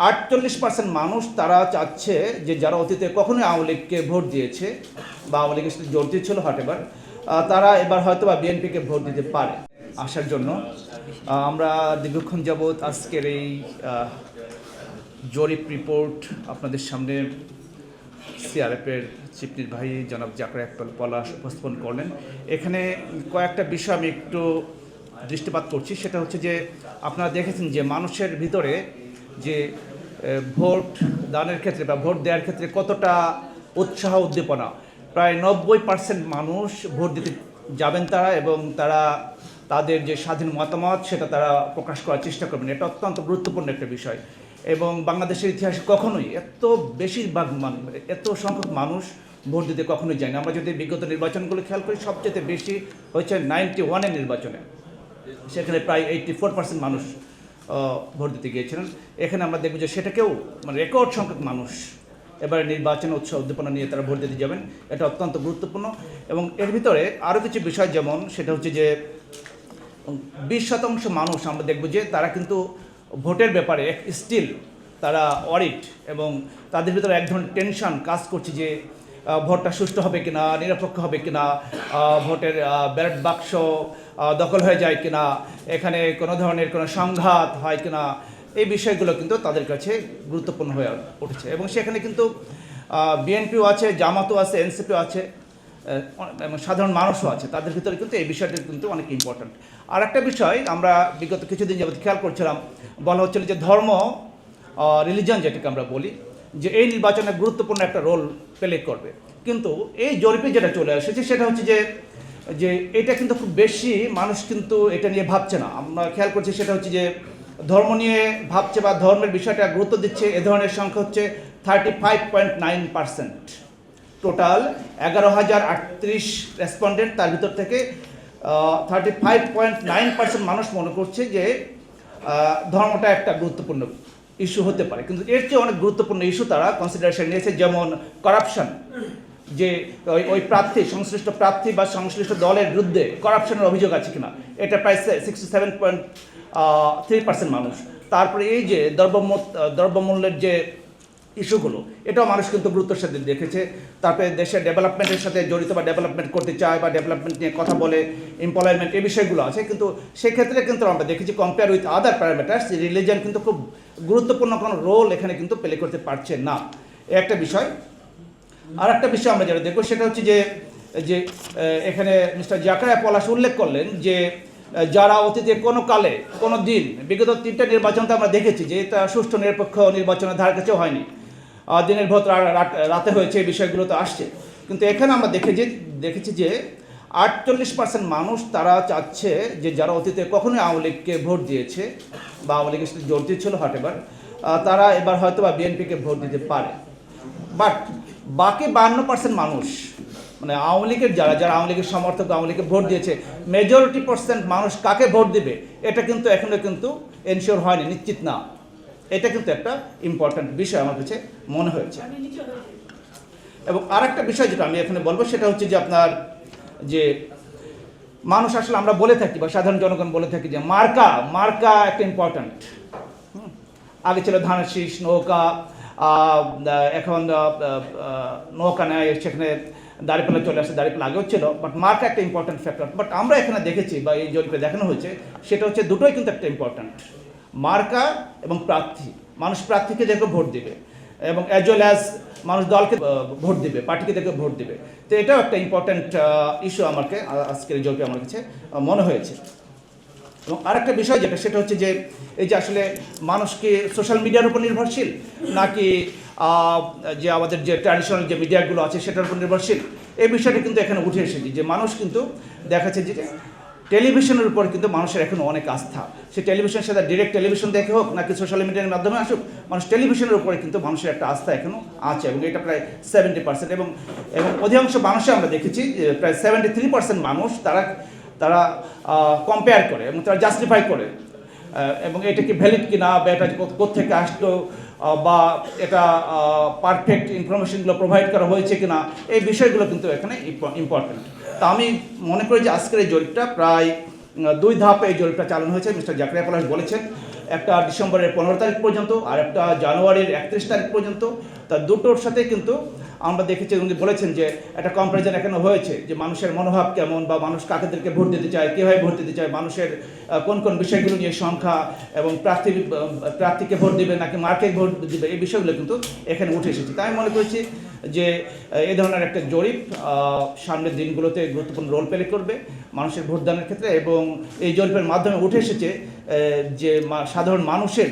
48% মানুষ তারা চাচ্ছে যে যারা অতীতে কখনোই আওয়ামী লীগকে ভোট দিয়েছে বা আওয়ামী লীগের সাথে জড়িত ছিল হটেভার, তারা এবার হয়তো বা বিএনপিকে ভোট দিতে পারে আসার জন্য। আমরা দীর্ঘক্ষণ যাবৎ আজকের এই জরিপ রিপোর্ট আপনাদের সামনে সিআরএফের চিফ নির্বাহী জনাব জাকরিয়া পলাশ উপস্থাপন করলেন। এখানে কয়েকটা বিষয় আমি একটু দৃষ্টিপাত করছি। সেটা হচ্ছে যে আপনারা দেখেছেন যে মানুষের ভিতরে যে ভোট দানের ক্ষেত্রে বা ভোট দেওয়ার ক্ষেত্রে কতটা উৎসাহ উদ্দীপনা। প্রায় 90% মানুষ ভোট দিতে যাবেন তারা, এবং তারা তাদের যে স্বাধীন মতামত সেটা তারা প্রকাশ করার চেষ্টা করবেন। এটা অত্যন্ত গুরুত্বপূর্ণ একটা বিষয়, এবং বাংলাদেশের ইতিহাসে কখনোই এত বেশিরভাগ এত সংখ্যক মানুষ ভোট দিতে কখনোই যায়নি। আমরা যদি বিগত নির্বাচনগুলো খেয়াল করি, সবচেয়ে বেশি হয়েছে 91-এর নির্বাচনে, সেখানে প্রায় 84% মানুষ ভোট দিতে গিয়েছিলেন। এখানে আমরা দেখব যে সেটাকেও রেকর্ড সংখ্যক মানুষ এবারে নির্বাচনে উৎসাহ উদ্দীপনা নিয়ে তারা ভোট দিতে যাবেন। এটা অত্যন্ত গুরুত্বপূর্ণ। এবং এর ভিতরে আরও কিছু বিষয়, যেমন সেটা হচ্ছে যে 20% মানুষ আমরা দেখব যে তারা কিন্তু ভোটের ব্যাপারে স্টিল তারা অডিট, এবং তাদের ভিতরে এক ধরনের টেনশন কাজ করছে যে ভোটটা সুষ্ঠু হবে কিনা, নিরপেক্ষ হবে কিনা, ভোটের ব্যালট বাক্স দখল হয়ে যায় কিনা, এখানে কোনো ধরনের কোনো সংঘাত হয় কিনা, এই বিষয়গুলো কিন্তু তাদের কাছে গুরুত্বপূর্ণ হয়ে উঠেছে। এবং সেখানে কিন্তু বিএনপিও আছে, জামাতও আছে, এনসিপিও আছে, এবং সাধারণ মানুষও আছে। তাদের ভিতরে কিন্তু এই বিষয়টা কিন্তু অনেক ইম্পর্ট্যান্ট। আর একটা বিষয় আমরা বিগত কিছুদিন যাবত খেয়াল করছিলাম, বলা হচ্ছিল যে ধর্ম, রিলিজন যেটাকে আমরা বলি, যে এই নির্বাচনে গুরুত্বপূর্ণ একটা রোল প্লে করবে। কিন্তু এই জরিপে যেটা চলে এসেছে সেটা হচ্ছে যে এটা কিন্তু খুব বেশি মানুষ কিন্তু এটা নিয়ে ভাবছে না। আমরা খেয়াল করছি সেটা হচ্ছে যে ধর্ম নিয়ে ভাবছে বা ধর্মের বিষয়টা গুরুত্ব দিচ্ছে এ ধরনের সংখ্যা হচ্ছে 35.9%। টোটাল 11,038 রেসপন্ডেন্ট, তার ভিতর থেকে 35.9% মানুষ মনে করছে যে ধর্মটা একটা গুরুত্বপূর্ণ ইস্যু হতে পারে। কিন্তু এর চেয়ে অনেক গুরুত্বপূর্ণ ইস্যু তারা কনসিডারেশন নিয়েছে, যেমন করাপশন, যে ওই প্রার্থী, সংশ্লিষ্ট প্রার্থী বা সংশ্লিষ্ট দলের বিরুদ্ধে করাপশনের অভিযোগ আছে কিনা, এটা প্রায় 67.3% মানুষ। তারপরে এই যে দ্রব্যমূল্যের যে ইস্যুগুলো, এটাও মানুষ কিন্তু গুরুত্বের সাথে দেখেছে। তারপরে দেশের ডেভেলপমেন্টের সাথে জড়িত বা ডেভেলপমেন্ট করতে চায় বা ডেভেলপমেন্ট নিয়ে কথা বলে, এমপ্লয়মেন্ট, এই বিষয়গুলো আছে। কিন্তু সেক্ষেত্রে কিন্তু আমরা দেখেছি compare with other parameters, religion কিন্তু খুব গুরুত্বপূর্ণ কোনো রোল এখানে কিন্তু প্লে করতে পারছে না। একটা বিষয়। আর একটা বিষয় আমরা যেটা দেখব সেটা হচ্ছে যে এখানে মিস্টার জাকরিয়া পলাশ উল্লেখ করলেন যে যারা অতীতে কোনো কালে কোনো দিন, বিগত 3টা নির্বাচনতে আমরা দেখেছি যে এটা সুষ্ঠু নিরপেক্ষ নির্বাচনের ধার কাছেও হয়নি, দিনের ভোট রাতে হয়েছে, এই বিষয়গুলো তো আসছে। কিন্তু এখানে আমরা দেখেছি যে 48% মানুষ তারা চাচ্ছে যে যারা অতীতে কখনোই আওয়ামী লীগকে ভোট দিয়েছে বা আওয়ামী লীগের সাথে জড়িত ছিল হটেভার, তারা এবার হয়তো বা বিএনপিকে ভোট দিতে পারে। বাট বাকি 52% মানুষ, মানে আওয়ামী লীগের যারা আওয়ামী লীগের সমর্থক, আওয়ামী লীগকে ভোট দিয়েছে, মেজরিটি % মানুষ কাকে ভোট দিবে এটা কিন্তু এখনো কিন্তু এনশিওর হয়নি, নিশ্চিত না। এটা কিন্তু একটা ইম্পর্ট্যান্ট বিষয় আমার কাছে মনে হয়েছে। এবং আরেকটা বিষয় যেটা আমি এখানে বলবো সেটা হচ্ছে যে আপনার যে মানুষ আসলে আমরা বলে থাকি বা সাধারণ জনগণ বলে থাকি যে মার্কা একটা ইম্পর্ট্যান্ট। আগে ছিল ধানের শীষ, নৌকা, এখন নৌকা নেয়, সেখানে দাঁড়িপাল্লা চলে আসে, দাঁড়িপাল্লা আগেও ছিল, বাট মার্কা একটা ইম্পর্ট্যান্ট ফ্যাক্টর। বাট আমরা এখানে দেখেছি বা এই জরিপে দেখানো হয়েছে সেটা হচ্ছে দুটোই কিন্তু একটা ইম্পর্ট্যান্ট, মার্কা এবং প্রার্থী। মানুষ প্রার্থীকে দেখে ভোট দিবে, এবং অ্যাজ ওয়েল অ্যাজ মানুষ দলকে ভোট দিবে, পার্টিকে দেখে ভোট দিবে। তো এটাও একটা ইম্পর্ট্যান্ট ইস্যু আমাকে আজকের এই জরিপে আমার কাছে মনে হয়েছে। এবং আরেকটা বিষয় যেটা সেটা হচ্ছে যে এই যে আসলে মানুষ কি সোশ্যাল মিডিয়ার উপর নির্ভরশীল, নাকি যে আমাদের যে ট্র্যাডিশনাল যে মিডিয়াগুলো আছে সেটার উপর নির্ভরশীল, এই বিষয়টা কিন্তু এখানে উঠে এসেছে যে মানুষ কিন্তু দেখাচ্ছে যে টেলিভিশনের উপর কিন্তু মানুষের এখন অনেক আস্থা। সে টেলিভিশনের সাথে ডিরেক্ট টেলিভিশন দেখে হোক নাকি সোশ্যাল মিডিয়ার মাধ্যমে আসুক, মানুষ টেলিভিশনের উপরে কিন্তু মানুষের একটা আস্থা এখনও আছে, এবং এটা প্রায় 70%। এবং অধিকাংশ মানুষে আমরা দেখেছি যে প্রায় 73% মানুষ তারা কম্পেয়ার করে এবং তারা জাস্টিফাই করে, এবং এটা কি ভ্যালিড কিনা, বা এটা কোত্থেকে আসলো, বা এটা পারফেক্ট ইনফরমেশনগুলো প্রোভাইড করা হয়েছে কিনা, এই বিষয়গুলো কিন্তু এখানে ইম্পর্টেন্ট। তা আমি মনে করি যে আজকের এই জরিপটা প্রায় 2 ধাপে এই জরিপটা চালানো হয়েছে, মিস্টার জাকরিয়া পলাশ বলেছেন। একটা ডিসেম্বরের 15 তারিখ পর্যন্ত আর একটা জানুয়ারির 31 তারিখ পর্যন্ত। তা দুটোর সাথে কিন্তু আমরা দেখেছি, উনি বলেছেন যে একটা কম্পারিজন এখানে হয়েছে যে মানুষের মনোভাব কেমন, বা মানুষ কাকেদেরকে ভোট দিতে চায়, কীভাবে ভোট দিতে চায়, মানুষের কোন কোন বিষয়গুলো নিয়ে সংখ্যা এবং প্রার্থীকে ভোট দিবে নাকি মার্কে ভোট দিবে, এই বিষয়গুলো কিন্তু এখানে উঠে এসেছে। তাই আমি মনে করছি যে এই ধরনের একটা জরিপ সামনের দিনগুলোতে গুরুত্বপূর্ণ রোল প্লে করবে মানুষের ভোটদানের ক্ষেত্রে। এবং এই জরিপের মাধ্যমে উঠে এসেছে যে সাধারণ মানুষের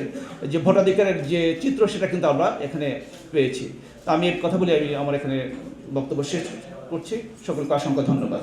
যে ভোটাধিকারের যে চিত্র, সেটা কিন্তু আমরা এখানে পেয়েছি। তো আমি এই কথা বলে আমি আমার এখানে বক্তব্য শেষ করছি। সকলকে অসংখ্য ধন্যবাদ।